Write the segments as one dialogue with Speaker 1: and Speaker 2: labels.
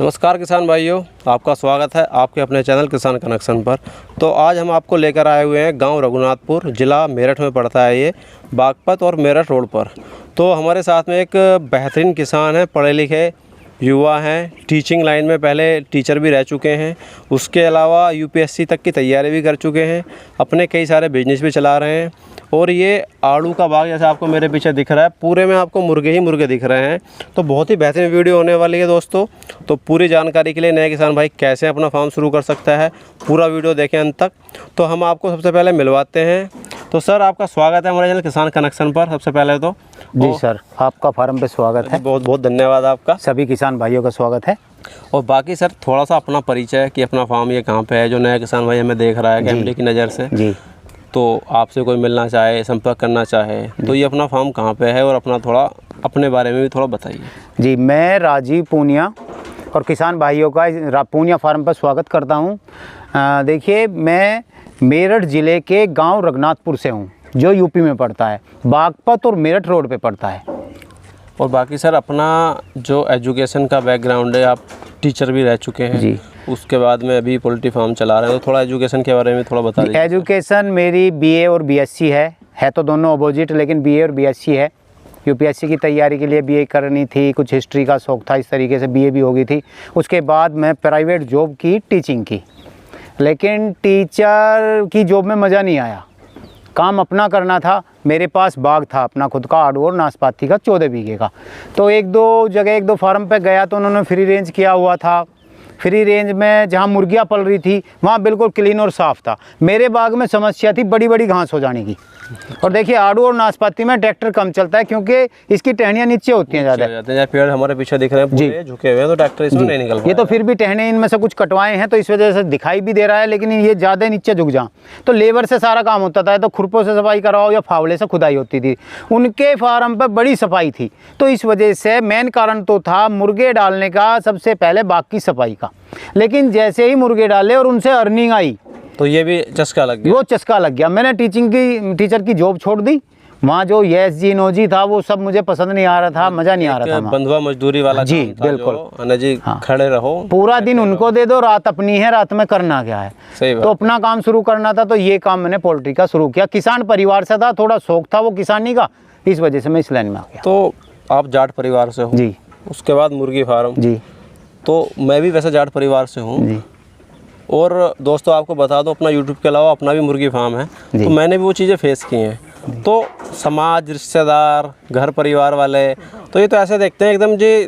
Speaker 1: नमस्कार किसान भाइयों, आपका स्वागत है आपके अपने चैनल किसान कनेक्शन पर। तो आज हम आपको लेकर आए हुए हैं गांव रघुनाथपुर, ज़िला मेरठ में पड़ता है ये, बागपत और मेरठ रोड पर। तो हमारे साथ में एक बेहतरीन किसान है, पढ़े लिखे युवा हैं, टीचिंग लाइन में पहले टीचर भी रह चुके हैं, उसके अलावा यूपीएससी तक की तैयारी भी कर चुके हैं, अपने कई सारे बिजनेस भी चला रहे हैं। और ये आड़ू का बाग जैसे आपको मेरे पीछे दिख रहा है, पूरे में आपको मुर्गे ही मुर्गे दिख रहे हैं। तो बहुत ही बेहतरीन वीडियो होने वाली है दोस्तों। तो पूरी जानकारी के लिए नए किसान भाई कैसे अपना फार्म शुरू कर सकता है, पूरा वीडियो देखें अंत तक। तो हम आपको सबसे पहले मिलवाते हैं। तो सर, आपका स्वागत है हमारे चैनल किसान कनेक्शन पर। सबसे पहले तो
Speaker 2: जी सर, आपका फार्म पे स्वागत है।
Speaker 1: बहुत बहुत धन्यवाद आपका।
Speaker 2: सभी किसान भाइयों का स्वागत है।
Speaker 1: और बाकी सर, थोड़ा सा अपना परिचय कि अपना फार्म ये कहाँ पे है, जो नया किसान भाई हमें देख रहा है कैमरे की नज़र से
Speaker 2: जी,
Speaker 1: तो आपसे कोई मिलना चाहे, संपर्क करना चाहे, तो ये अपना फार्म कहाँ पे है और अपना थोड़ा अपने बारे में भी थोड़ा बताइए।
Speaker 2: जी, मैं राजीव पूनिया और किसान भाइयों का पूनिया फार्म पर स्वागत करता हूँ। देखिए, मैं मेरठ ज़िले के गांव रघुनाथपुर से हूँ, जो यूपी में पड़ता है, बागपत और मेरठ रोड पे पड़ता है।
Speaker 1: और बाकी सर, अपना जो एजुकेशन का बैकग्राउंड है, आप टीचर भी रह चुके हैं
Speaker 2: जी,
Speaker 1: उसके बाद में अभी पोल्ट्री फार्म चला रहे हैं, तो थोड़ा एजुकेशन के बारे में थोड़ा बता दीजिए।
Speaker 2: एजुकेशन मेरी बीए और बीएससी है तो दोनों अपोजिट, लेकिन बीए और बीएससी है। यूपीएससी की तैयारी के लिए बीए करनी थी, कुछ हिस्ट्री का शौक था, इस तरीके से बीए भी हो गई थी। उसके बाद मैं प्राइवेट जॉब की, टीचिंग की, लेकिन टीचर की जॉब में मज़ा नहीं आया। काम अपना करना था। मेरे पास बाग था अपना खुद का, आड़ू और नाशपाती का 14 बीघे का। तो एक दो फार्म पे गया तो उन्होंने फ्री रेंज किया हुआ था। फ्री रेंज में जहाँ मुर्गियाँ पल रही थी वहाँ बिल्कुल क्लीन और साफ़ था। मेरे बाग में समस्या थी बड़ी बड़ी घास हो जाने की। और देखिए, आड़ू और नाशपाती में ट्रैक्टर कम चलता है क्योंकि इसकी टहनियाँ नीचे होती हैं ज़्यादा।
Speaker 1: पेड़ हमारे पीछे दिख रहे हैं पूरे झुके हुए हैं, तो ट्रैक्टर इसमें नहीं निकल
Speaker 2: ये तो फिर भी टहने इनमें से कुछ कटवाए हैं तो इस वजह से दिखाई भी दे रहा है, लेकिन ये ज़्यादा नीचे झुक जाए तो लेबर से सारा काम होता था। तो खुरपों से सफाई कराओ या फावड़े से खुदाई होती थी। उनके फार्म पर बड़ी सफाई थी, तो इस वजह से मेन कारण तो था मुर्गे डालने का, सबसे पहले बाग की सफाई का। लेकिन जैसे ही मुर्गे डाले और उनसे अर्निंग आई
Speaker 1: तो ये भी चस्का लग गया।
Speaker 2: वो चस्का लग गया। मैंने टीचर की जॉब छोड़ दी। वहाँ जो यस जी नो जी था वो सब मुझे पसंद नहीं आ रहा था, मज़ा नहीं आ रहा था।
Speaker 1: बंधुआ मजदूरी वाला
Speaker 2: जी
Speaker 1: काम था,
Speaker 2: बिल्कुल
Speaker 1: जी हाँ। खड़े रहो,
Speaker 2: पूरा दिन उनको दे दो, रात अपनी है, रात में करना क्या है।
Speaker 1: सही बात।
Speaker 2: तो अपना काम शुरू करना था, तो ये काम मैंने पोल्ट्री का शुरू किया। किसान परिवार से था, थोड़ा शौक था वो किसानी का, इस वजह से मैं इस लाइन में आ गया।
Speaker 1: तो आप जाट परिवार से हो
Speaker 2: जी,
Speaker 1: उसके बाद मुर्गी फार्म
Speaker 2: जी,
Speaker 1: तो मैं भी वैसे जाट परिवार से हूँ
Speaker 2: जी।
Speaker 1: और दोस्तों आपको बता दो, अपना यूट्यूब के अलावा अपना भी मुर्गी फार्म है, तो मैंने भी वो चीज़ें फेस की हैं। तो समाज, रिश्तेदार, घर परिवार वाले तो ये तो ऐसे देखते हैं एकदम जी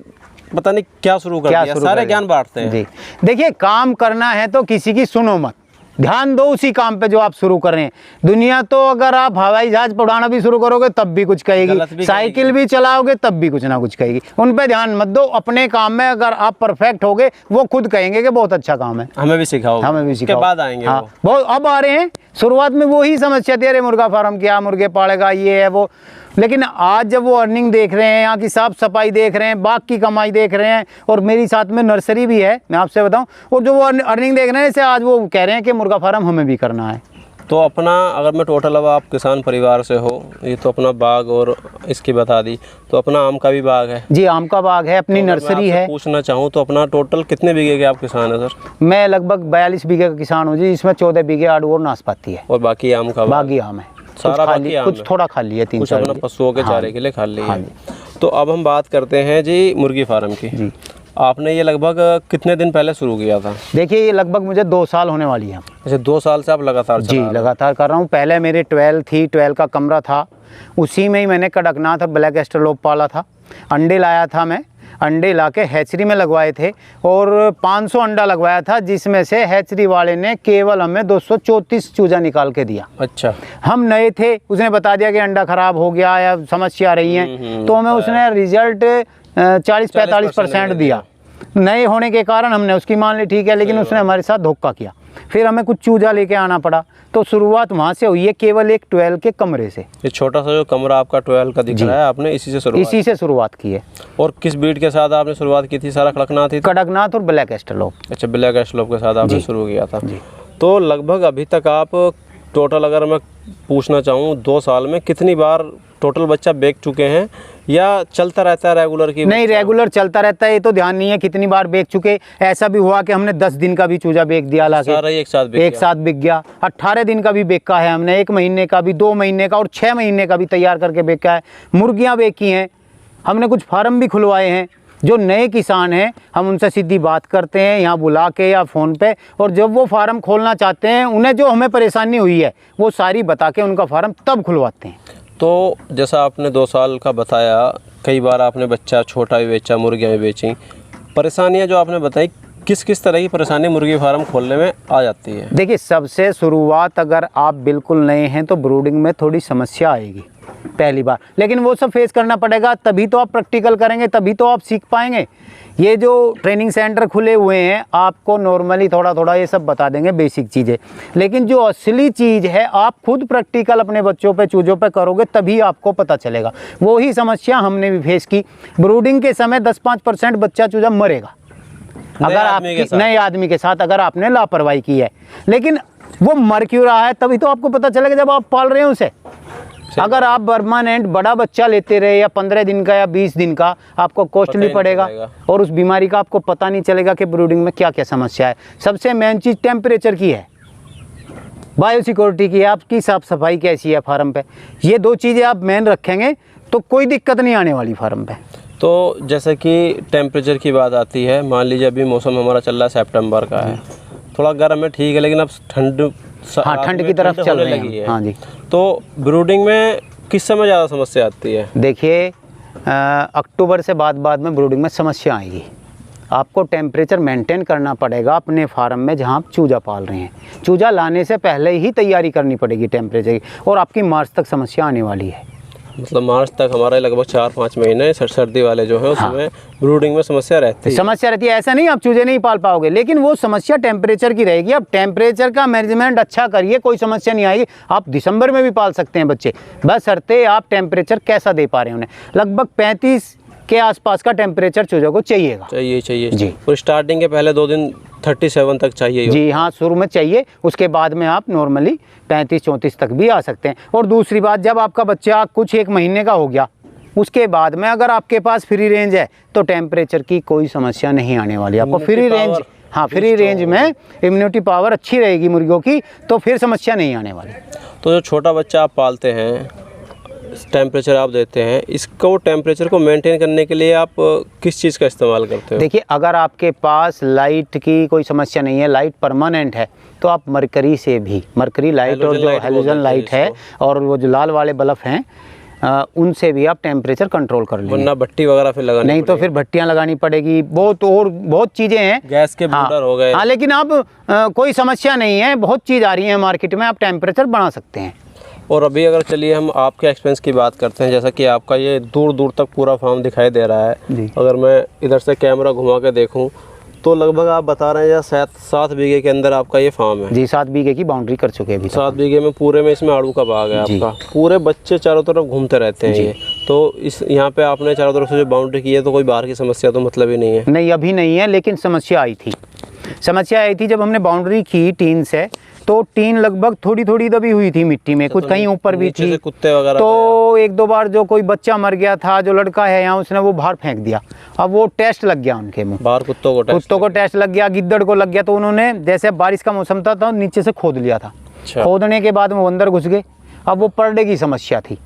Speaker 1: पता नहीं क्या शुरू कर दिया, सारे ज्ञान बांटते हैं।
Speaker 2: जी, देखिए, काम करना है तो किसी की सुनो मत, ध्यान दो उसी काम पे जो आप शुरू कर रहे हैं। दुनिया तो अगर आप हवाई जहाज उड़ाना भी शुरू करोगे तब भी कुछ कहेगी, साइकिल भी चलाओगे तब भी कुछ ना कुछ कहेगी। उन पे ध्यान मत दो। अपने काम में अगर आप परफेक्ट होगे, वो खुद कहेंगे कि बहुत अच्छा काम है, हमें भी सिखाओ। के
Speaker 1: बाद आएंगे
Speaker 2: हाँ, वो अब आ रहे हैं। शुरुआत में वो ही समस्या थी, अरे मुर्गा फार्म क्या, मुर्गे पालेगा, ये है वो। लेकिन आज जब वो अर्निंग देख रहे हैं, यहाँ की साफ सफाई देख रहे हैं, बाग की कमाई देख रहे हैं, और मेरी साथ में नर्सरी भी है, मैं आपसे बताऊं, और जो वो अर्निंग देख रहे हैं, इससे आज वो कह रहे हैं कि मुर्गा फार्म हमें भी करना है।
Speaker 1: तो अपना अगर मैं टोटल, अब आप किसान परिवार से हो, ये तो अपना बाग और इसकी बता दी, तो अपना आम का भी बाग है।
Speaker 2: जी, आम का बाग है, अपनी नर्सरी है।
Speaker 1: पूछना चाहूँ तो अपना टोटल कितने बीघे के आप किसान है सर?
Speaker 2: मैं लगभग 42 बीघे का किसान हूँ जी, इसमें 14 बीघे आड़ू और नाशपाती है,
Speaker 1: और बाकी आम का
Speaker 2: बागी आम है।
Speaker 1: सारा खाली,
Speaker 2: कुछ थोड़ा खाली है, 3-4
Speaker 1: अपना पशुओं के चारे के लिए खाली है। तो अब हम बात करते हैं जी मुर्गी फार्म की। जी, आपने ये लगभग कितने दिन पहले शुरू किया था?
Speaker 2: देखिए, ये लगभग मुझे 2 साल होने वाली है।
Speaker 1: अच्छा, 2 साल से आप लगातार?
Speaker 2: जी, लगातार कर रहा हूँ। पहले मेरे 12 थी, 12 का कमरा था, उसी में ही मैंने कड़कनाथ और ब्लैक एस्ट्रोलोप पाला था। अंडे लाया था मैं, अंडे ला के हैचरी में लगवाए थे और 500 अंडा लगवाया था, जिसमें से हैचरी वाले ने केवल हमें 234 चूजा निकाल के दिया।
Speaker 1: अच्छा, हम
Speaker 2: नए थे, उसने बता दिया कि अंडा खराब हो गया या समस्या आ रही है, तो हमें उसने रिजल्ट 40-45% दिया। नए होने के कारण हमने उसकी मान ली, ठीक है, लेकिन उसने हमारे साथ धोखा किया। फिर हमें कुछ चूजा लेके आना पड़ा, तो शुरुआत वहाँ से हुई है, केवल एक 12 के कमरे से।
Speaker 1: ये छोटा सा जो कमरा आपका 12 का दिख रहा है, आपने इसी से शुरुआत की है। और किस ब्रीड के साथ आपने शुरुआत की थी? सारा कड़कनाथ ही?
Speaker 2: कड़कनाथ और ब्लैक एस्ट्रोलोप।
Speaker 1: अच्छा, ब्लैक एस्ट्रोलोप के साथ आपने शुरू किया था। तो लगभग अभी तक आप टोटल अगर मैं पूछना चाहूँ 2 साल में कितनी बार टोटल बच्चा बेच चुके हैं, या चलता रहता है रेगुलर की?
Speaker 2: नहीं, रेगुलर चलता रहता है, ये तो ध्यान नहीं है कितनी बार बेच चुके। ऐसा भी हुआ कि हमने 10 दिन का भी चूजा बेच दिया, लाके
Speaker 1: सारा एक साथ
Speaker 2: बिक गया। 18 दिन का भी बेचा है हमने, 1 महीने का भी, 2 महीने का और 6 महीने का भी तैयार करके बेचा है। मुर्गियाँ बेची हैं हमने, कुछ फार्म भी खुलवाए हैं। जो नए किसान हैं हम उनसे सीधी बात करते हैं यहाँ बुला के या फ़ोन पे, और जब वो फार्म खोलना चाहते हैं उन्हें जो हमें परेशानी हुई है वो सारी बता के उनका फार्म तब खुलवाते हैं।
Speaker 1: तो जैसा आपने 2 साल का बताया, कई बार आपने बच्चा छोटा भी बेचा, मुर्गियाँ भी बेची, परेशानियाँ जो आपने बताई, किस किस तरह की परेशानी मुर्गी फार्म खोलने में आ जाती है?
Speaker 2: देखिए, सबसे शुरुआत अगर आप बिल्कुल नए हैं तो ब्रूडिंग में थोड़ी समस्या आएगी पहली बार, लेकिन वो सब फेस करना पड़ेगा। तभी तो आप प्रैक्टिकल करेंगे, तभी तो आप सीख पाएंगे। ये जो ट्रेनिंग सेंटर खुले हुए हैं आपको नॉर्मली थोड़ा थोड़ा ये सब बता देंगे बेसिक चीज़ें, लेकिन जो असली चीज़ है आप खुद प्रैक्टिकल अपने बच्चों पे, चूज़ों पे करोगे तभी आपको पता चलेगा। वो ही समस्या हमने भी फेस की। ब्रूडिंग के समय 10-5% बच्चा चूजा मरेगा अगर आप नए आदमी के साथ अगर आपने लापरवाही की है, लेकिन वो मर क्यों रहा है तभी तो आपको पता चलेगा जब आप पाल रहे हो उसे। अगर आप परमानेंट बड़ा बच्चा लेते रहे या 15 दिन का या 20 दिन का, आपको कॉस्टली पड़ेगा और उस बीमारी का आपको पता नहीं चलेगा कि ब्रूडिंग में क्या क्या समस्या है। सबसे मेन चीज़ टेम्परेचर की है, बायोसिक्योरिटी की है, आपकी साफ़ सफाई कैसी है फार्म पे। ये 2 चीज़ें आप मेन रखेंगे तो कोई दिक्कत नहीं आने वाली फार्म पे।
Speaker 1: तो जैसे कि टेम्परेचर की बात आती है, मान लीजिए अभी मौसम हमारा चल रहा है सितंबर का है, थोड़ा गर्म है ठीक है, लेकिन अब ठंड
Speaker 2: की तरफ चल रही है। हाँ जी।
Speaker 1: तो ब्रूडिंग में किस समय ज़्यादा समस्या आती है?
Speaker 2: देखिए, अक्टूबर से बाद में ब्रूडिंग में समस्या आएगी। आपको टेम्परेचर मेंटेन करना पड़ेगा अपने फार्म में जहाँ आप चूजा पाल रहे हैं। चूजा लाने से पहले ही तैयारी करनी पड़ेगी टेम्परेचर की, और आपकी मार्च तक समस्या आने वाली है।
Speaker 1: मतलब मार्च तक हमारे लगभग 4-5 महीने सर्दी वाले जो हैं उसमें ब्रूडिंग में समस्या रहती है।
Speaker 2: ऐसा नहीं आप चूजे नहीं पाल पाओगे, लेकिन वो समस्या टेम्परेचर की रहेगी। आप टेम्परेचर का मैनेजमेंट अच्छा करिए, कोई समस्या नहीं आएगी। आप दिसंबर में भी पाल सकते हैं बच्चे, बस शर्ते आप टेम्परेचर कैसा दे पा रहे हैं उन्हें। लगभग 35 के आसपास का टेम्परेचर चूजों को चाहिए
Speaker 1: जी। और स्टार्टिंग के पहले 2 दिन 37 तक चाहिए
Speaker 2: जी। हाँ, शुरू में चाहिए, उसके बाद में आप नॉर्मली 35-34 तक भी आ सकते हैं। और दूसरी बात, जब आपका बच्चा कुछ 1 महीने का हो गया उसके बाद में अगर आपके पास फ्री रेंज है तो टेम्परेचर की कोई समस्या नहीं आने वाली आपको। फ्री रेंज, हाँ, फ्री रेंज में इम्यूनिटी पावर अच्छी रहेगी मुर्गियों की, तो फिर समस्या नहीं आने वाली।
Speaker 1: तो जो छोटा बच्चा आप पालते हैं, टेम्परेचर आप देते हैं, इसको टेम्परेचर को मेंटेन करने के लिए आप किस चीज़ का इस्तेमाल करते हो?
Speaker 2: देखिए, अगर आपके पास लाइट की कोई समस्या नहीं है, लाइट परमानेंट है, तो आप मरकरी से भी, मरकरी लाइट और जो हेलोजन लाइट है और वो जो लाल वाले बल्ब हैं उनसे भी आप टेम्परेचर कंट्रोल कर लेंगे।
Speaker 1: वरना भट्टी वगैरह फिर लगानी
Speaker 2: नहीं तो फिर भट्टियाँ लगानी पड़ेगी, बहुत चीज़ें हैं,
Speaker 1: गैस के ब्रूडर हो गए।
Speaker 2: हाँ, लेकिन अब कोई समस्या नहीं है, बहुत चीज़ आ रही है मार्केट में, आप टेम्परेचर बढ़ा सकते हैं।
Speaker 1: और अभी अगर चलिए हम आपके एक्सपेंस की बात करते हैं, जैसा कि आपका ये दूर दूर तक पूरा फार्म दिखाई दे रहा है
Speaker 2: जी।
Speaker 1: अगर मैं इधर से कैमरा घुमा के देखूं तो लगभग आप बता रहे हैं 7 बीघे के अंदर आपका ये फार्म है।
Speaker 2: जी, 7 बीघे की बाउंड्री कर चुके हैं अभी।
Speaker 1: 7 बीघे में पूरे में इसमें आड़ू का बाग है आपका, पूरे बच्चे चारों तरफ घूमते रहते हैं ये। तो इस यहाँ पे आपने चारों तरफ से जो बाउंड्री की है तो कोई बाहर की समस्या तो मतलब ही नहीं है?
Speaker 2: नहीं, अभी नहीं है, लेकिन समस्या आई थी जब हमने बाउंड्री की टीन से, तो टीन लगभग थोड़ी दबी हुई थी मिट्टी में, कुछ कहीं ऊपर भी थी,
Speaker 1: कुत्ते वगैरह,
Speaker 2: तो 1-2 बार जो कोई बच्चा मर गया था, जो लड़का है यहाँ, उसने वो बाहर फेंक दिया। अब वो टेस्ट लग गया उनके मुंह,
Speaker 1: बाहर कुत्तों को
Speaker 2: टेस्ट लग गया, गिद्दड़ को लग गया, तो उन्होंने जैसे बारिश का मौसम था तो नीचे से खोद लिया था। खोदने के बाद वो अंदर घुस गए। अब वो परडे की समस्या थी,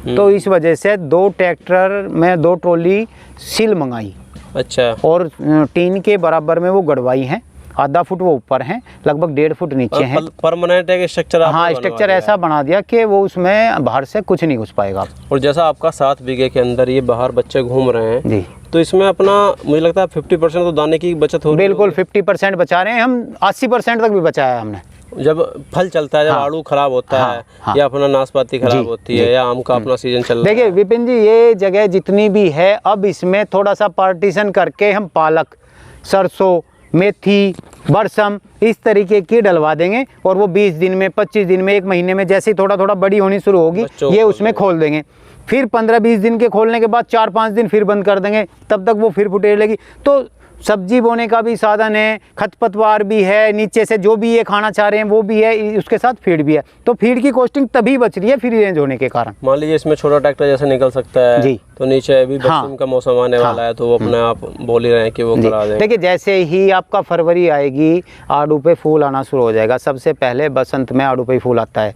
Speaker 2: तो इस वजह से 2 ट्रैक्टर में 2 ट्रॉली सिल मंगाई।
Speaker 1: अच्छा।
Speaker 2: और टीन के बराबर में वो गड़वाई है, आधा फुट वो ऊपर हैं, लगभग 1.5 फुट नीचे हैं।
Speaker 1: परमानेंट एक स्ट्रक्चर?
Speaker 2: हाँ, स्ट्रक्चर ऐसा बना दिया कि वो उसमें बाहर से कुछ नहीं घुस पाएगा।
Speaker 1: और जैसा आपका 7 बीघे के अंदर ये बाहर बच्चे घूम रहे हैं
Speaker 2: जी,
Speaker 1: तो इसमें अपना मुझे लगता है 50% तो दाने की बचत हो रही है।
Speaker 2: बिल्कुल 50% बचा रहे हैं हम, 80% तक भी बचाया हमने।
Speaker 1: जब फल चलता है, जब आड़ू खराब होता है या अपना नाशपाती खराब होती है या आम का अपना सीजन चल रहा है।
Speaker 2: देखिए विपिन जी, ये जगह जितनी भी है, अब इसमें थोड़ा सा पार्टीशन करके हम पालक, सरसों, मेथी, बरसम इस तरीके की डलवा देंगे, और वो 20 दिन में, 25 दिन में, 1 महीने में जैसे थोड़ा बड़ी होनी शुरू होगी ये उसमें खोल देंगे। फिर 15-20 दिन के खोलने के बाद 4-5 दिन फिर बंद कर देंगे, तब तक वो फिर फुटेज लेगी। तो सब्जी बोने का भी साधन है, खरपतवार भी है, नीचे से जो भी ये खाना चाह रहे हैं वो भी है, उसके साथ फीड भी है। तो फीड की कॉस्टिंग तभी बच रही है फ्री रेंज होने के कारण।
Speaker 1: मान लीजिए इसमें छोटा ट्रैक्टर जैसे निकल सकता है
Speaker 2: जी,
Speaker 1: तो नीचे अभी बरसात का मौसम आने वाला है तो वो अपने आप बोल ही रहे हैं कि वो करा देंगे।
Speaker 2: देखिए जैसे ही आपका फरवरी आएगी आड़ू पे फूल आना शुरू हो जाएगा। सबसे पहले बसंत में आड़ू पे फूल आता है,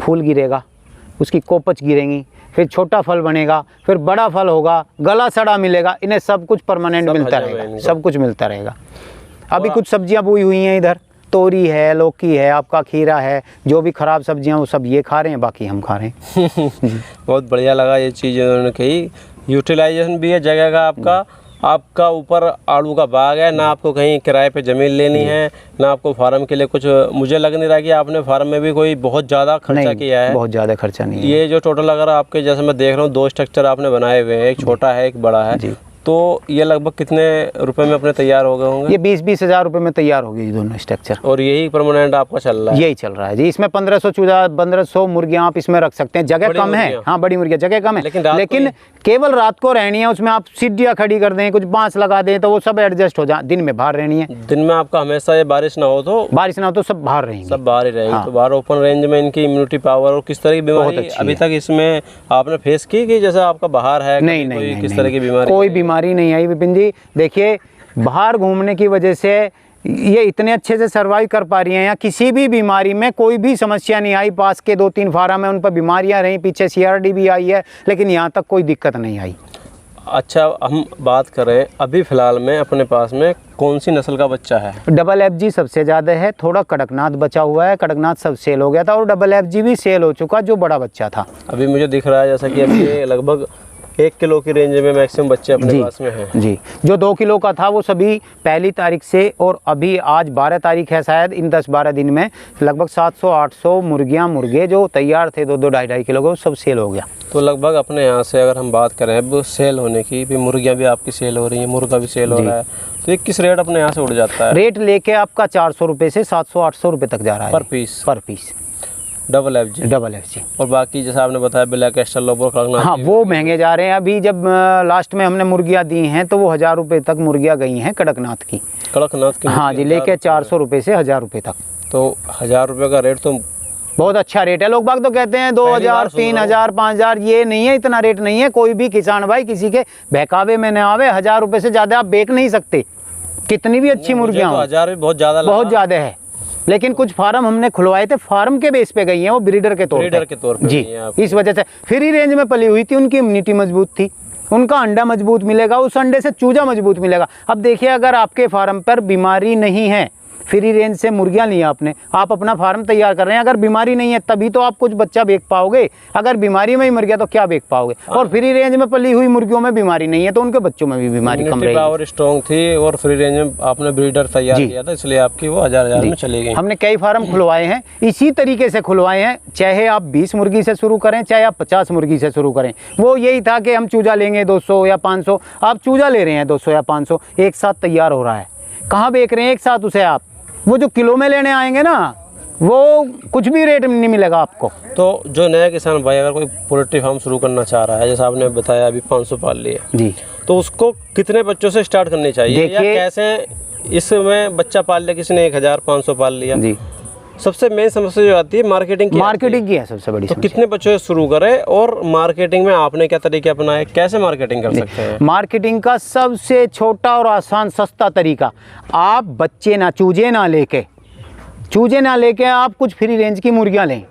Speaker 2: फूल गिरेगा, उसकी कोपच गिरेंगी, फिर छोटा फल बनेगा, फिर बड़ा फल होगा, गला सड़ा मिलेगा, इन्हें सब कुछ परमानेंट मिलता रहेगा, सब कुछ मिलता रहेगा। अभी कुछ सब्जियां बोई हुई हैं इधर, तोरी है, लौकी है, आपका खीरा है, जो भी खराब सब्जियां वो सब ये खा रहे हैं, बाकी हम खा रहे हैं।
Speaker 1: बहुत बढ़िया लगा ये चीज़ उन्होंने कही। यूटिलाइजेशन भी है जगह का आपका ऊपर आड़ू का बाग है, ना आपको कहीं किराए पे ज़मीन लेनी है, ना आपको फार्म के लिए कुछ। मुझे लग नहीं रहा कि आपने फार्म में भी कोई बहुत ज़्यादा खर्चा किया है।
Speaker 2: बहुत ज़्यादा खर्चा नहीं है।
Speaker 1: ये जो टोटल अगर आपके जैसे मैं देख रहा हूँ 2 स्ट्रक्चर आपने बनाए हुए हैं, एक छोटा है एक बड़ा है, तो ये लगभग कितने रुपए में अपने तैयार हो गए होंगे?
Speaker 2: ये 20-20 हज़ार रुपये में तैयार होगी ये दोनों स्ट्रक्चर।
Speaker 1: और यही परमानेंट आपका चल रहा है?
Speaker 2: यही चल रहा है जी। इसमें 1500 चूजा, 1500 मुर्गियाँ आप इसमें रख सकते हैं। जगह कम है, हाँ बड़ी मुर्गियाँ, जगह कम है, लेकिन केवल रात को रहनी है। उसमें आप सीढ़ियाँ खड़ी कर दें, कुछ बांस लगा दें तो वो सब एडजस्ट हो जाए। दिन में बाहर रहनी है।
Speaker 1: दिन में आपका हमेशा ये बारिश ना हो तो
Speaker 2: सब बाहर रहेंगे,
Speaker 1: सब बाहर ही रहेंगे। तो बाहर ओपन रेंज में इनकी इम्यूनिटी पावर और किस तरह की बीमारी अभी तक इसमें आपने फेस की कि जैसे आपका बाहर है?
Speaker 2: नहीं,
Speaker 1: किस तरह की बीमारी?
Speaker 2: कोई बीमारी नहीं आई विपिन जी। देखिए बाहर घूमने की वजह से ये इतने अच्छे से सर्वाइव कर पा रही हैं। या किसी भी बीमारी में कोई भी समस्या नहीं आई। पास के 2-3 फार्म है उन पर बीमारियां रही, पीछे CRD भी आई है, लेकिन यहाँ तक कोई दिक्कत नहीं आई।
Speaker 1: अच्छा, हम बात करें अभी फ़िलहाल में अपने पास में कौन सी नस्ल का बच्चा है?
Speaker 2: FFG सबसे ज़्यादा है, थोड़ा कड़कनाथ बचा हुआ है। कड़कनाथ सब सेल हो गया था और FFG भी सेल हो चुका जो बड़ा बच्चा था।
Speaker 1: अभी मुझे दिख रहा है जैसा कि अभी ये लगभग 1 किलो की रेंज में मैक्सिमम बच्चे अपने पास में हैं।
Speaker 2: जी, जो 2 किलो का था वो सभी पहली तारीख से, और अभी आज 12 तारीख है शायद, इन 10-12 दिन में लगभग 700-800 मुर्गियाँ मुर्गे जो तैयार थे 2-2, 2.5 किलो के, वो सब सेल हो गया।
Speaker 1: तो लगभग अपने यहाँ से अगर हम बात करें अब सेल होने की, भी मुर्गियाँ भी आपकी सेल हो रही हैं, मुर्गा भी सेल हो रहा है, तो ये किस रेट अपने यहाँ से उड़ जाता है?
Speaker 2: रेट लेके आपका 400 रुपये से 700-800 रुपये तक जा रहा है
Speaker 1: पर पीस?
Speaker 2: पर पीस
Speaker 1: FFG। और बाकी जैसा आपने बताया ब्लैक एस्ट्रलोप और कड़कनाथ,
Speaker 2: हाँ वो महंगे जा रहे हैं। अभी जब लास्ट में हमने मुर्गियाँ दी हैं तो वो 1000 रुपये तक मुर्गियाँ गई हैं कड़कनाथ की। हाँ जी, लेके 400 रुपये से 1000 रुपये तक।
Speaker 1: तो 1000 रुपये का रेट तो
Speaker 2: बहुत अच्छा रेट है। लोग बाग तो कहते हैं 2000, 3000, 5000, ये नहीं है, इतना रेट नहीं है। कोई भी किसान भाई किसी के बहकावे में न आवे। 1000 रुपये से ज़्यादा आप बेच नहीं सकते, कितनी भी अच्छी मुर्गियाँ।
Speaker 1: 1000 भी बहुत ज़्यादा
Speaker 2: है, लेकिन कुछ फार्म हमने खुलवाए थे, फार्म के बेस पे गई हैं, वो ब्रीडर के तौर पे जी। इस वजह से फ्री रेंज में पली हुई थी, उनकी इम्यूनिटी मजबूत थी, उनका अंडा मजबूत मिलेगा, उस अंडे से चूजा मजबूत मिलेगा। अब देखिए अगर आपके फार्म पर बीमारी नहीं है, फ्री रेंज से मुर्गियाँ ली आपने, आप अपना फार्म तैयार कर रहे हैं, अगर बीमारी नहीं है तभी तो आप कुछ बच्चा बेच पाओगे। अगर बीमारी में ही मर गया तो क्या बेच पाओगे? और फ्री रेंज में पली हुई मुर्गियों में बीमारी नहीं है तो उनके बच्चों में भी बीमारी कम रहेगी।
Speaker 1: पावर स्ट्रॉन्ग थी और फ्री रेंज में आपने ब्रीडर तैयार किया था, इसलिए आपकी वो 1000 में चली गई।
Speaker 2: हमने कई फार्म खुलवाए हैं, इसी तरीके से खुलवाए हैं। चाहे आप 20 मुर्गी से शुरू करें, चाहे आप 50 मुर्गी से शुरू करें, वो यही था कि हम चूजा लेंगे 200 या 500। आप चूजा ले रहे हैं 200 या 500, एक साथ तैयार हो रहा है, कहाँ बेच रहे हैं एक साथ उसे आप? वो जो किलो में लेने आएंगे ना, वो कुछ भी रेट नहीं मिलेगा आपको।
Speaker 1: तो जो नया किसान भाई अगर कोई पोल्ट्री फार्म शुरू करना चाह रहा है, जैसे आपने बताया अभी 500 पाल लिए जी, तो उसको कितने बच्चों से स्टार्ट करनी चाहिए? या कैसे इसमें बच्चा पाल लिया किसी ने 1500 पाल लिया जी, सबसे मेन समस्या जो आती है मार्केटिंग की है सबसे बड़ी। तो कितने बच्चों से शुरू करें और मार्केटिंग में आपने क्या तरीके अपनाए, कैसे मार्केटिंग कर सकते हैं?
Speaker 2: मार्केटिंग का सबसे छोटा और आसान सस्ता तरीका, आप बच्चे ना चूजे ना लेके आप कुछ फ्री रेंज की मुर्गियां लें।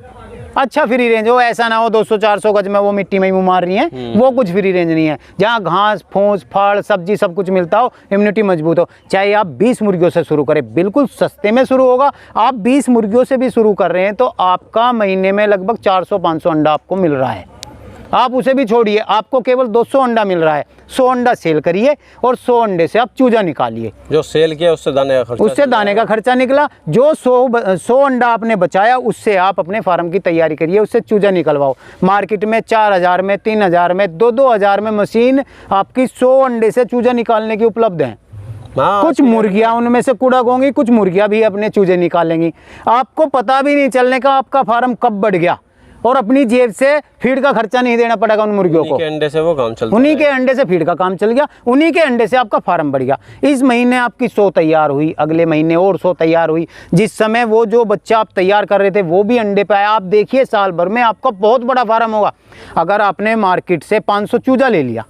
Speaker 2: अच्छा फ्री रेंज हो, ऐसा ना हो 200-400 गज में वो मिट्टी में ही मुँह मार रही हैं, वो कुछ फ्री रेंज नहीं है। जहाँ घास फूस फल सब्जी सब कुछ मिलता हो, इम्यूनिटी मजबूत हो। चाहे आप 20 मुर्गियों से शुरू करें, बिल्कुल सस्ते में शुरू होगा। आप 20 मुर्गियों से भी शुरू कर रहे हैं तो आपका महीने में लगभग 400-500 अंडा आपको मिल रहा है। आप उसे भी छोड़िए, आपको केवल 200 अंडा मिल रहा है। 100 अंडा सेल करिए और 100 अंडे से आप चूजा निकालिए।
Speaker 1: जो सेल किया उससे दाने का खर्चा
Speaker 2: निकला। जो 100 अंडा आपने बचाया उससे आप अपने फार्म की तैयारी करिए, उससे चूजा निकलवाओ। मार्केट में 4000 में, 3000 में, 2-2000 में मशीन आपकी 100 अंडे से चूजा निकालने की उपलब्ध है। कुछ मुर्गियां उनमें से कुड़क होंगी, कुछ मुर्गियां भी अपने चूजे निकालेंगी। आपको पता भी नहीं चलने का आपका फार्म कब बढ़ गया। और अपनी जेब से फीड का खर्चा नहीं देना पड़ेगा उन मुर्गियों को।
Speaker 1: उन्हीं के अंडे से वो काम चलता
Speaker 2: उन्हीं के अंडे से फीड का काम चल गया, उन्हीं के अंडे से आपका फार्म बढ़ गया। इस महीने आपकी 100 तैयार हुई, अगले महीने और 100 तैयार हुई। जिस समय वो जो बच्चा आप तैयार कर रहे थे वो भी अंडे पे आया। आप देखिए साल भर में आपका बहुत बड़ा फार्म होगा। अगर आपने मार्केट से 500 चूजा ले लिया,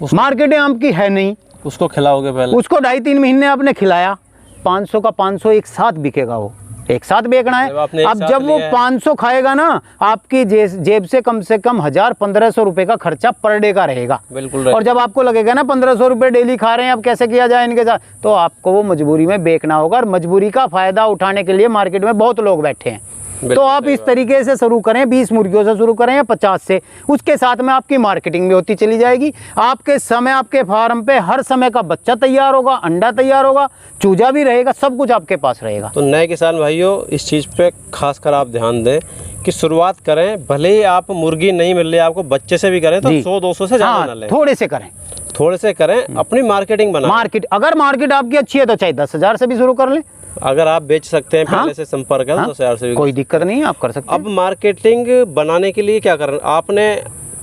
Speaker 2: मार्केट आपकी है नहीं,
Speaker 1: उसको खिलाओगे पहले,
Speaker 2: उसको 2.5-3 महीने आपने खिलाया, 500 का 500 एक साथ बिकेगा, वो एक साथ बेचना है। अब जब वो 500 खाएगा ना, आपकी जेब से कम 1000-1500 रुपए का खर्चा पर डे का रहेगा।
Speaker 1: बिल्कुल।
Speaker 2: और जब आपको लगेगा ना 1500 रुपए डेली खा रहे हैं, अब कैसे किया जाए इनके साथ, तो आपको वो मजबूरी में बेचना होगा। और मजबूरी का फायदा उठाने के लिए मार्केट में बहुत लोग बैठे हैं। तो आप इस तरीके से शुरू करें, 20 मुर्गियों से शुरू करें या 50 से, उसके साथ में आपकी मार्केटिंग भी होती चली जाएगी। आपके समय आपके फार्म पे हर समय का बच्चा तैयार होगा, अंडा तैयार होगा, चूजा भी रहेगा, सब कुछ आपके पास रहेगा।
Speaker 1: तो नए किसान भाइयों इस चीज़ पे खासकर आप ध्यान दें कि शुरुआत करें, भले ही आप मुर्गी नहीं मिल रही है आपको, बच्चे से भी करें तो 100-200 से ज़्यादा ना लें,
Speaker 2: थोड़े से करें,
Speaker 1: थोड़े से करें, अपनी मार्केटिंग बनाएं।
Speaker 2: अगर मार्केट आपकी अच्छी है तो चाहे 10,000 से भी शुरू कर लें।
Speaker 1: अगर आप बेच सकते हैं पहले से संपर्क है तो 10,000 से भी
Speaker 2: कोई दिक्कत नहीं है, आप कर सकते हैं।
Speaker 1: अब मार्केटिंग बनाने के लिए क्या करना, आपने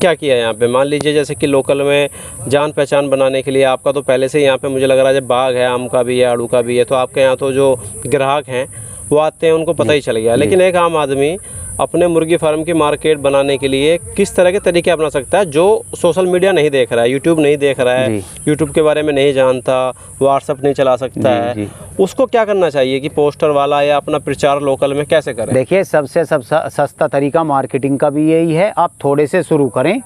Speaker 1: क्या किया यहाँ पे? मान लीजिए जैसे कि लोकल में जान पहचान बनाने के लिए आपका तो पहले से यहाँ पे मुझे लग रहा है बाग है, आम का भी है, आड़ू का भी है, तो आपके यहाँ तो जो ग्राहक हैं वो आते हैं, उनको पता ही चल गया। लेकिन एक आम आदमी अपने मुर्गी फार्म की मार्केट बनाने के लिए किस तरह के तरीके अपना सकता है, जो सोशल मीडिया नहीं देख रहा है, यूट्यूब नहीं देख रहा है, यूट्यूब के बारे में नहीं जानता, व्हाट्सएप नहीं चला सकता है, उसको क्या करना चाहिए कि पोस्टर वाला या अपना प्रचार लोकल में कैसे करें?
Speaker 2: देखिए, सबसे सस्ता तरीका मार्केटिंग का भी यही है, आप थोड़े से शुरू करें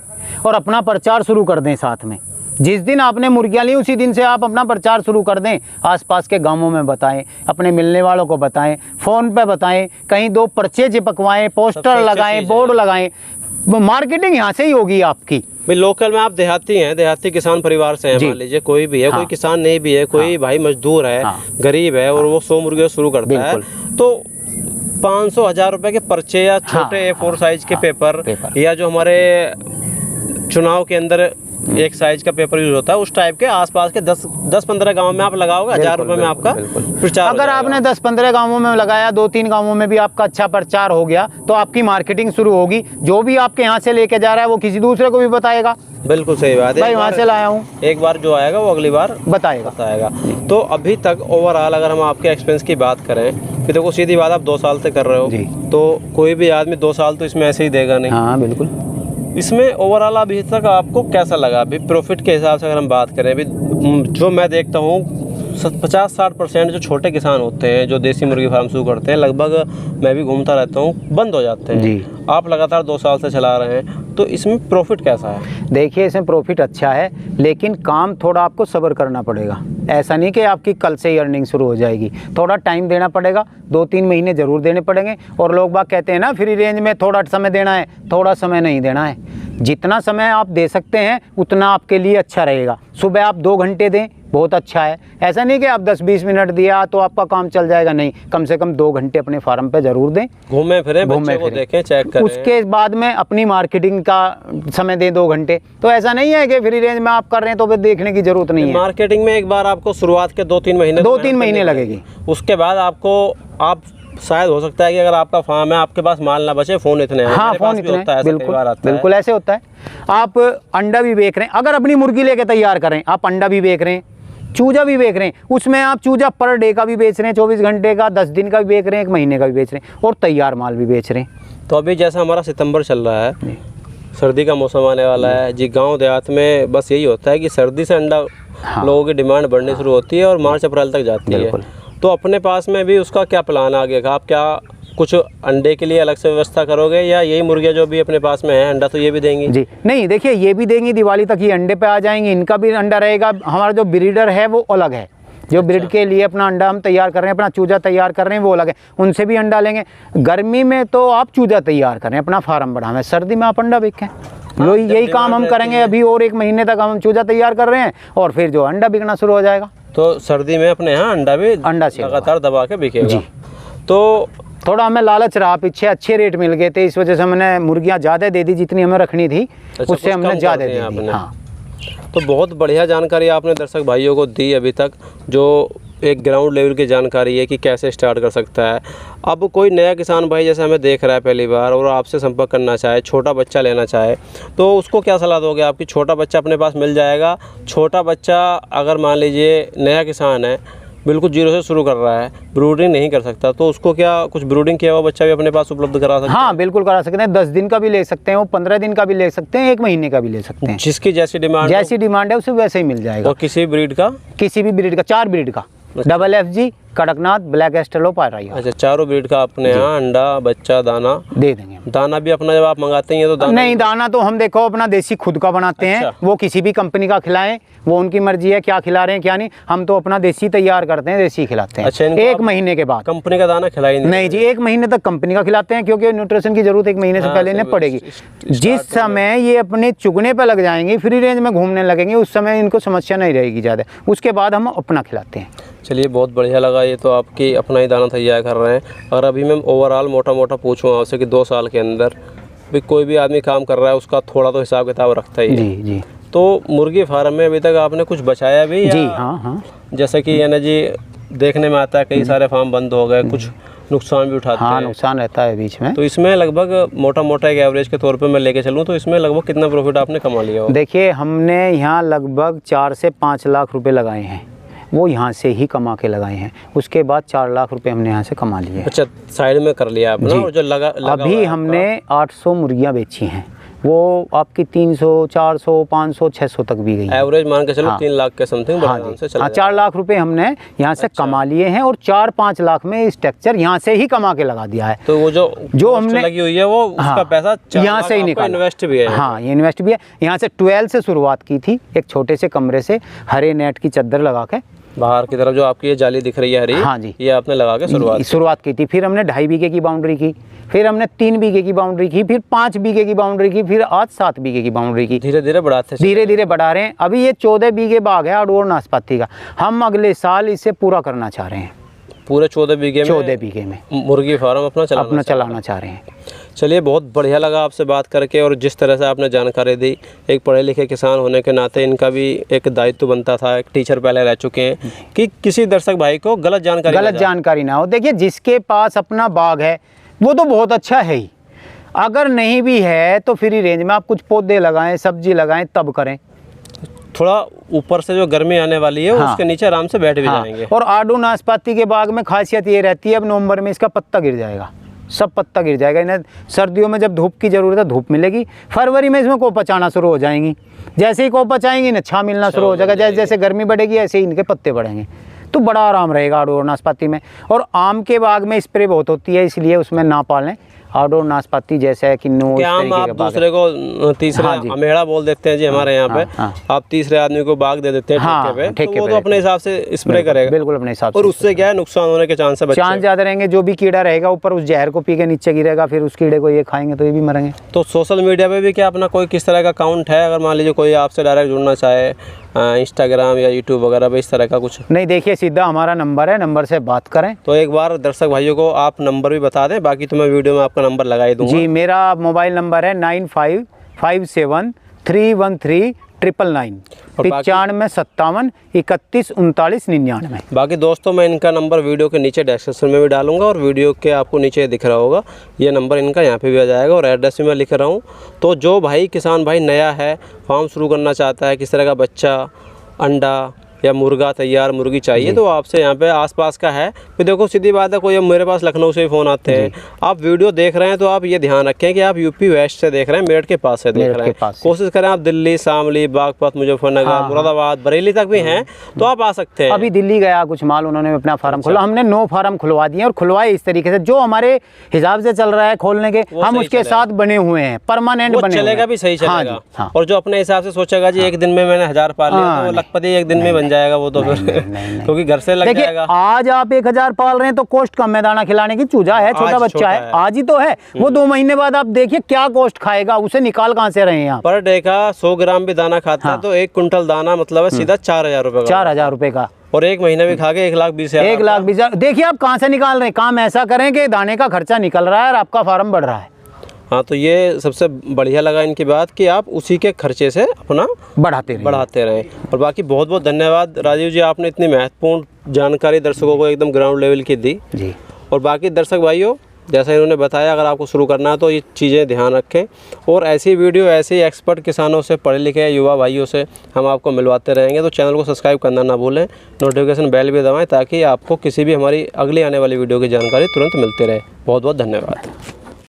Speaker 2: और अपना प्रचार शुरू कर दें साथ में। जिस दिन आपने मुर्गियाँ ली उसी दिन से आप अपना प्रचार शुरू कर दें, आसपास के गांवों में बताएं, अपने मिलने वालों को बताएं, फ़ोन पे बताएं, कहीं 2 पर्चे चिपकवाएं, पोस्टर लगाएं, बोर्ड लगाएं। मार्केटिंग यहाँ से ही होगी आपकी।
Speaker 1: भाई लोकल में आप देहाती हैं, देहाती किसान परिवार से हैं, मान लीजिए कोई भी है, कोई किसान नहीं भी है, कोई भाई मजदूर है, गरीब है और वो 100 मुर्गियाँ शुरू करता है, तो 500-1000 रुपए के पर्चे या छोटे A4 साइज के पेपर या जो हमारे चुनाव के अंदर एक साइज का पेपर यूज होता है, उस टाइप के आसपास के 10-15 गांवों में आप लगाओगे, 1000 रुपए में आपका प्रचार।
Speaker 2: अगर आपने 10-15 गांवों में लगाया, 2-3 गांवों में भी आपका अच्छा प्रचार हो गया, तो आपकी मार्केटिंग शुरू होगी। जो भी आपके यहाँ से लेके जा रहा है वो किसी दूसरे को भी बताएगा।
Speaker 1: बिल्कुल सही बात है,
Speaker 2: भाई वहाँ से लाया हूँ,
Speaker 1: एक बार जो आएगा वो अगली बार बताएगा। तो अभी तक ओवरऑल अगर हम आपके एक्सपेंस की बात करें, कि देखो सीधी बात, आप 2 साल से कर रहे हो, तो कोई भी आदमी 2 साल तो इसमें ऐसे ही देगा नहीं।
Speaker 2: हाँ बिल्कुल।
Speaker 1: इसमें ओवरऑल अभी तक आपको कैसा लगा? अभी प्रॉफिट के हिसाब से अगर हम बात करें, अभी जो मैं देखता हूँ 50-60% जो छोटे किसान होते हैं जो देसी मुर्गी फार्म शुरू करते हैं, लगभग मैं भी घूमता रहता हूँ, बंद हो जाते हैं जी। आप लगातार 2 साल से चला रहे हैं, तो इसमें प्रॉफिट कैसा है?
Speaker 2: देखिए, इसमें प्रॉफिट अच्छा है, लेकिन काम थोड़ा आपको सब्र करना पड़ेगा। ऐसा नहीं कि आपकी कल से ही अर्निंग शुरू हो जाएगी, थोड़ा टाइम देना पड़ेगा, 2-3 महीने ज़रूर देने पड़ेंगे। और लोग बाग कहते हैं ना फ्री रेंज में थोड़ा समय देना है, थोड़ा समय नहीं देना है। जितना समय आप दे सकते हैं उतना आपके लिए अच्छा रहेगा। सुबह आप 2 घंटे दें, बहुत अच्छा है। ऐसा नहीं कि आप 10-20 मिनट दिया तो आपका काम चल जाएगा, नहीं, कम से कम 2 घंटे अपने फार्म पे ज़रूर दें,
Speaker 1: घूमें फिरें, बच्चे को देखें, चेक करें।
Speaker 2: उसके बाद में अपनी मार्केटिंग का समय दें 2 घंटे। तो ऐसा नहीं है कि फ्री रेंज में आप कर रहे हैं तो फिर देखने की जरूरत नहीं है।
Speaker 1: मार्केटिंग में एक बार आपको शुरुआत के 2-3 महीने
Speaker 2: लगेगी,
Speaker 1: उसके बाद आपको आप शायद हो सकता है कि अगर आपका फार्म है, आपके पास माल ना बचे, फ़ोन इतने हैं।
Speaker 2: हाँ, फ़ोन इतने हैं, बिल्कुल ऐसे होता है। आप अंडा भी बेच रहे हैं, अगर अपनी मुर्गी लेके तैयार करें, आप अंडा भी बेच रहे हैं, चूजा भी बेच रहे हैं, उसमें आप चूजा पर डे का भी बेच रहे हैं, 24 घंटे का, 10 दिन का भी बेच रहे हैं, 1 महीने का भी बेच रहे हैं, और तैयार माल भी बेच रहे हैं।
Speaker 1: तो अभी जैसा हमारा सितंबर चल रहा है, सर्दी का मौसम आने वाला है जी, गांव देहात में बस यही होता है कि सर्दी से अंडा लोगों की डिमांड बढ़नी शुरू होती है और मार्च अप्रैल तक जाती है। तो अपने पास में भी उसका क्या प्लान आगे का? आप क्या कुछ अंडे के लिए अलग से व्यवस्था करोगे या यही मुर्गियाँ जो भी अपने पास में है अंडा तो ये भी देंगी?
Speaker 2: जी नहीं, देखिए ये भी देंगी, दिवाली तक ये अंडे पे आ जाएंगी, इनका भी अंडा रहेगा। हमारा जो ब्रीडर है वो अलग है, जो ब्रीड के लिए अपना अंडा हम तैयार कर रहे हैं, अपना चूजा तैयार कर रहे हैं, वो अलग है, उनसे भी अंडा लेंगे। गर्मी में तो आप चूजा तैयार करें, अपना फार्म बढ़ाएं, सर्दी में आप अंडा बेचें। यही काम हम करेंगे अभी, और 1 महीने तक हम चूजा तैयार कर रहे हैं और फिर जो अंडा बिकना शुरू हो जाएगा।
Speaker 1: तो सर्दी में अपने यहाँ अंडा से लगातार दबा के बिकेगा। तो
Speaker 2: थोड़ा हमें लालच रहा, पीछे अच्छे रेट मिल गए थे, इस वजह से हमने मुर्गियाँ ज़्यादा दे दी, जितनी हमें रखनी थी उससे हमने ज़्यादा दे दी। हाँ,
Speaker 1: तो बहुत बढ़िया जानकारी आपने दर्शक भाइयों को दी अभी तक, जो एक ग्राउंड लेवल की जानकारी है कि कैसे स्टार्ट कर सकता है। अब कोई नया किसान भाई जैसे हमें देख रहा है पहली बार और आपसे संपर्क करना चाहे, छोटा बच्चा लेना चाहे, तो उसको क्या सलाह दोगे आपकी? छोटा बच्चा अपने पास मिल जाएगा? छोटा बच्चा अगर मान लीजिए नया किसान है, बिल्कुल जीरो से शुरू कर रहा है, ब्रूडिंग नहीं कर सकता, तो उसको क्या कुछ ब्रूडिंग किया हुआ बच्चा भी अपने पास उपलब्ध करा सकते हैं?
Speaker 2: हाँ बिल्कुल करा सकते हैं। 10 दिन का भी ले सकते हैं, वो 15 दिन का भी ले सकते हैं, 1 महीने का भी ले सकते हैं।
Speaker 1: जिसकी जैसी डिमांड
Speaker 2: जैसी डिमांड है उसे वैसे ही मिल जाएगा।
Speaker 1: और किसी ब्रीड का?
Speaker 2: किसी भी ब्रीड का, 4 ब्रीड का, डबल FG, कड़कनाथ, ब्लैक एस्टेलो, पायराइयो।
Speaker 1: अच्छा, चारों ब्रीड का अपने यहाँ अंडा, बच्चा, दाना
Speaker 2: दे देंगे हम।
Speaker 1: दाना भी अपना जब आप मंगाते हैं तो दाना
Speaker 2: नहीं, दाना तो हम देखो अपना देसी खुद का बनाते हैं।
Speaker 1: अच्छा।
Speaker 2: वो किसी भी कंपनी का खिलाएं, वो उनकी मर्जी है क्या खिला रहे हैं क्या नहीं। हम तो अपना देसी तैयार करते हैं, देसी खिलाते हैं।
Speaker 1: अच्छा, इनको
Speaker 2: 1 महीने के बाद।
Speaker 1: कंपनी का दाना खिलाई
Speaker 2: नहीं जी, 1 महीने तक कंपनी का खिलाते हैं, क्योंकि न्यूट्रिशन की जरूरत 1 महीने से
Speaker 1: हाँ,
Speaker 2: पहले इन्हें
Speaker 1: सही
Speaker 2: पड़ेगी।
Speaker 1: बात।
Speaker 2: जिस समय ये अपने चुगने पे लग जाएंगे, फ्री रेंज में घूमने लगेंगे, उस समय इनको समस्या नहीं रहेगी ज़्यादा। उसके बाद हम अपना खिलाते हैं।
Speaker 1: चलिए, बहुत बढ़िया लगा। ये तो आपकी अपना ही दाना तैयार कर रहे हैं। और अभी मैं ओवरऑल मोटा मोटा पूछूँ आपसे कि 2 साल के अंदर भी कोई भी आदमी काम कर रहा है, उसका थोड़ा तो हिसाब किताब रखता ही है।
Speaker 2: जी जी।
Speaker 1: तो मुर्गी फार्म में अभी तक आपने कुछ बचाया भी या?
Speaker 2: जी हाँ हाँ।
Speaker 1: जैसे कि यानी जी देखने में आता है कई सारे फार्म बंद हो गए, कुछ नुकसान भी उठाते
Speaker 2: हाँ,
Speaker 1: हैं।
Speaker 2: नुकसान रहता है बीच में।
Speaker 1: तो इसमें लगभग मोटा मोटा एक एवरेज के तौर पे मैं लेके चलूँ तो इसमें लगभग कितना प्रॉफिट आपने कमा लिया हो?
Speaker 2: देखिए, हमने यहाँ लगभग 4 से 5 लाख रुपए लगाए हैं, वो यहाँ से ही कमा के लगाए हैं। उसके बाद 4 लाख रुपए हमने यहाँ से कमा लिए।
Speaker 1: अच्छा, साइड में कर लिया आपने? और जो लगा
Speaker 2: अभी
Speaker 1: हुआ है
Speaker 2: हमने 800 मुर्गियाँ बेची हैं, वो आपकी 300, 400, 500, 600 तक भी गई हैं।
Speaker 1: एवरेज मान के चलो
Speaker 2: हाँ।
Speaker 1: 3 लाख के समथिंग
Speaker 2: हाँ
Speaker 1: से
Speaker 2: जी,
Speaker 1: चला
Speaker 2: हाँ, 4 लाख रुपए हमने यहाँ से कमा लिए हैं और 4-5 लाख में स्ट्रक्चर यहाँ से ही कमा के लगा दिया है।
Speaker 1: तो वो जो
Speaker 2: जो
Speaker 1: हमने
Speaker 2: हमने
Speaker 1: लगी हुई है वो उसका पैसा
Speaker 2: यहाँ से ही निकाला।
Speaker 1: इन्वेस्ट भी है?
Speaker 2: हाँ, ये इन्वेस्ट भी है। यहाँ से 12 से शुरुआत की थी, एक छोटे से कमरे से हरे नेट की चादर लगा के।
Speaker 1: बाहर की तरफ जो आपकी ये जाली दिख रही है हरी,
Speaker 2: हाँ जी,
Speaker 1: ये आपने लगा के शुरुआत
Speaker 2: की थी। फिर हमने 2.5 बीघे की बाउंड्री की, फिर हमने 3 बीघे की बाउंड्री की, फिर 5 बीघे की बाउंड्री की, फिर आज 7 बीघे की बाउंड्री की।
Speaker 1: धीरे धीरे बढ़ाते
Speaker 2: धीरे धीरे बढ़ा रहे हैं। अभी ये 14 बीघे बाग है आड़ू और नाशपाती का। हम अगले साल इसे पूरा करना चाह रहे हैं।
Speaker 1: पूरे 14 बीघे में?
Speaker 2: 14 बीघे में
Speaker 1: मुर्गी फार्म अपना
Speaker 2: चलाना चाह रहे हैं।
Speaker 1: चलिए, बहुत बढ़िया लगा आपसे बात करके। और जिस तरह से आपने जानकारी दी, एक पढ़े लिखे किसान होने के नाते इनका भी एक दायित्व बनता था, एक टीचर पहले रह चुके हैं, कि किसी दर्शक भाई को गलत जानकारी
Speaker 2: ना हो। देखिए, जिसके पास अपना बाग है वो तो बहुत अच्छा है ही, अगर नहीं भी है तो फ्री रेंज में आप कुछ पौधे लगाएं, सब्जी लगाएं, तब करें।
Speaker 1: थोड़ा ऊपर से जो गर्मी आने वाली है,
Speaker 2: हाँ,
Speaker 1: उसके नीचे आराम से बैठ भी जाएंगे।
Speaker 2: और आड़ू नाशपाती के बाग में खासियत ये रहती है, अब नवंबर में इसका पत्ता गिर जाएगा, सब पत्ता गिर जाएगा। इन्हें सर्दियों में जब धूप की ज़रूरत है धूप मिलेगी, फरवरी में इसमें कोपच आना शुरू हो जाएंगी। जैसे ही कोपच आएंगी इन्हें छाँ मिलना शुरू हो जाएगा। जैसे जैसे गर्मी बढ़ेगी ऐसे ही इनके पत्ते बढ़ेंगे, तो बड़ा आराम रहेगा आड़ू और नाशपाती में। और आम के बाग में स्प्रे बहुत होती है, इसलिए उसमें ना पालें। आड़ू और नाशपाती जैसे है किन्नू,
Speaker 1: क्या हम आप दूसरे को तीसरे अमेड़ा बोल देते हैं जी हमारे यहाँ पे, आप तीसरे आदमी को बाग दे देते हैं ठेके पे, तो वो तो अपने हिसाब से स्प्रे करेगा।
Speaker 2: बिल्कुल अपने हिसाब से।
Speaker 1: और उससे क्या है, नुकसान होने के चांस
Speaker 2: ज़्यादा रहेंगे। जो भी कीड़ा रहेगा ऊपर उस जहर को पी के नीचे गिरेगा, फिर उस कीड़े को ये खाएंगे तो ये भी मरेंगे।
Speaker 1: तो सोशल मीडिया पे भी क्या अपना कोई किस तरह का अकाउंट है? अगर मान लीजिए कोई आपसे डायरेक्ट जुड़ना चाहे, इंस्टाग्राम या यूट्यूब वगैरह पे, इस तरह का कुछ?
Speaker 2: नहीं, देखिए सीधा हमारा नंबर है, नंबर से बात करें।
Speaker 1: तो एक बार दर्शक भाइयों को आप नंबर भी बता दें, बाकी तो मैं वीडियो में आपका नंबर लगा ही दूंगा।
Speaker 2: जी, मेरा मोबाइल नंबर है 9557313999, 9557313999।
Speaker 1: बाकी दोस्तों, मैं इनका नंबर वीडियो के नीचे डिस्क्रिप्शन में भी डालूंगा, और वीडियो के आपको नीचे दिख रहा होगा ये नंबर इनका, यहाँ पे भी आ जाएगा, और एड्रेस भी मैं लिख रहा हूँ। तो जो भाई किसान भाई नया है, फार्म शुरू करना चाहता है, किस तरह का बच्चा, अंडा या मुर्गा, तैयार मुर्गी चाहिए, तो आपसे यहाँ पे आसपास का है। फिर देखो, सीधी बात है, कोई मेरे पास लखनऊ से ही फ़ोन आते हैं। आप वीडियो देख रहे हैं तो आप ये ध्यान रखें कि आप यूपी वेस्ट से देख रहे हैं, मेरठ के पास से देख रहे हैं। कोशिश करें आप दिल्ली, शामली, बागपत, मुजफ्फरनगर, मुरादाबाद, बरेली तक भी हैं तो आप आ सकते हैं।
Speaker 2: अभी दिल्ली गया कुछ माल, उन्होंने अपना फार्म खोला, हमने 9 फार्म खुलवा दिए और खुलवाए इस तरीके से जो हमारे हिसाब से चल रहा है खोलने के, हम उसके साथ बने हुए हैं, परमानेंट बने।
Speaker 1: चलेगा भी सही चलेगा। और जो अपने हिसाब से सोचेगा जी एक दिन में मैंने 1000 पाल लिया, तो लखपति एक दिन में बन जाएगा वो तो फिर, क्योंकि घर से लग जाएगा।
Speaker 2: आज आप 1000 पाल रहे हैं तो कॉस्ट कम है दाना खिलाने की, चूजा है, छोटा बच्चा है, आज ही तो है। वो 2 महीने बाद आप देखिए क्या कॉस्ट खाएगा, उसे निकाल कहाँ से रहे हैं आप?
Speaker 1: पर डे का 100 ग्राम भी दाना खाता है तो 1 कुंटल दाना मतलब है सीधा 4000 रुपए का।
Speaker 2: 4000 रुपए का, और
Speaker 1: 1 महीने में खा के 1,20,000।
Speaker 2: 1,20,000। देखिए आप कहाँ से निकाल रहे हैं। काम ऐसा करें कि दाने का खर्चा निकल रहा है और आपका फार्म बढ़ रहा है।
Speaker 1: हाँ, तो ये सबसे बढ़िया लगा इनकी बात कि आप उसी के खर्चे से अपना बढ़ाते रहें। और बाकी बहुत बहुत धन्यवाद राजीव जी, आपने इतनी महत्वपूर्ण जानकारी दर्शकों को एकदम ग्राउंड लेवल की दी
Speaker 2: जी।
Speaker 1: और बाकी दर्शक भाइयों, जैसा इन्होंने बताया, अगर आपको शुरू करना है तो ये चीज़ें ध्यान रखें और ऐसी वीडियो ऐसे ही एक्सपर्ट किसानों से, पढ़े लिखे युवा भाइयों से हम आपको मिलवाते रहेंगे। तो चैनल को सब्सक्राइब करना ना भूलें, नोटिफिकेशन बेल भी दबाएं ताकि आपको किसी भी हमारी अगली आने वाली वीडियो की जानकारी तुरंत मिलती रहे। बहुत बहुत धन्यवाद।